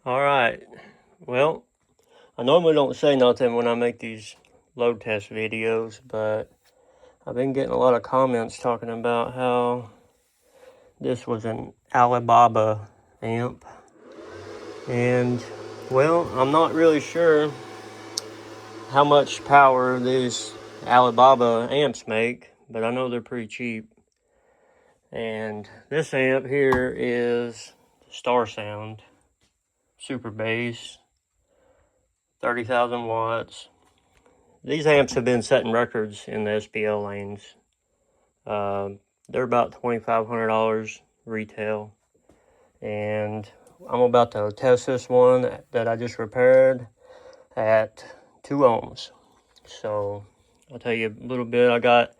Alright, well, I normally don't say nothing when I make these load test videos, but I've been getting a lot of comments talking about how this was an Alibaba amp. And, well, I'm not really sure how much power these Alibaba amps make, but I know they're pretty cheap. And this amp here is StarSound Super Bass, 30,000 watts. These amps have been setting records in the SPL lanes. They're about $2,500 retail. And I'm about to test this one that I just repaired at 2 ohms. So I'll tell you a little bit. I got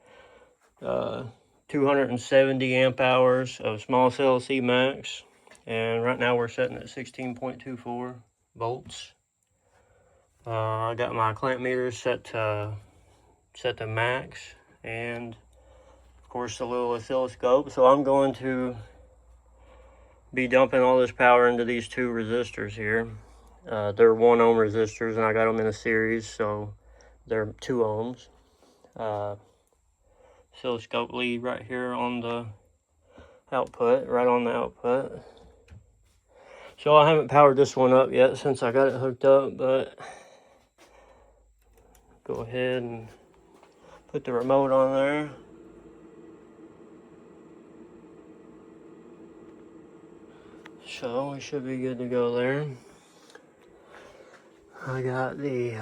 270 amp hours of small cell C max. And right now we're setting at 16.24 volts. I got my clamp meters set to max, and of course the little oscilloscope. So I'm going to be dumping all this power into these two resistors here. They're 1 ohm resistors, and I got them in a series, so they're 2 ohms. Oscilloscope lead right here on the output, right on the output. So I haven't powered this one up yet since I got it hooked up, but go ahead and put the remote on there. So we should be good to go there. I got the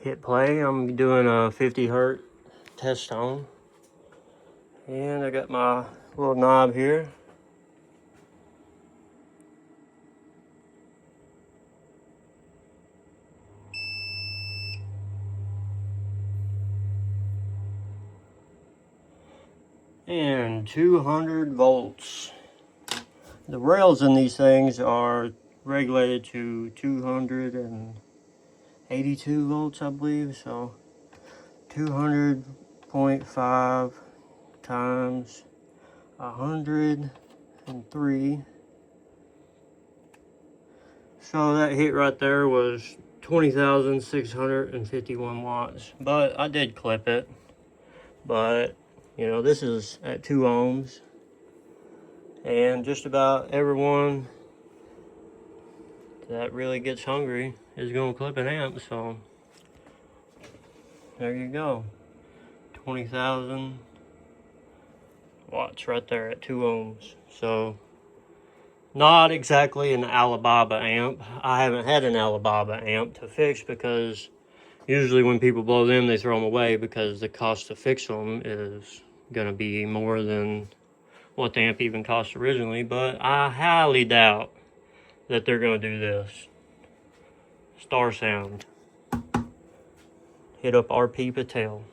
hit play. I'm doing a 50 hertz test tone. And I got my little knob here. And 200 volts. The rails in these things are regulated to 282 volts, I believe. So 200.5 times 103. So that hit right there was 20,651 watts. But I did clip it. But, you know, this is at 2 ohms. And just about everyone that really gets hungry is going to clip an amp. So there you go. 20,000 watts right there at 2 ohms. So not exactly an Alibaba amp. I haven't had an Alibaba amp to fix because usually when people blow them, they throw them away because the cost to fix them is going to be more than what the amp even cost originally. But I highly doubt that they're going to do this. StarSound. Hit up RP Patel.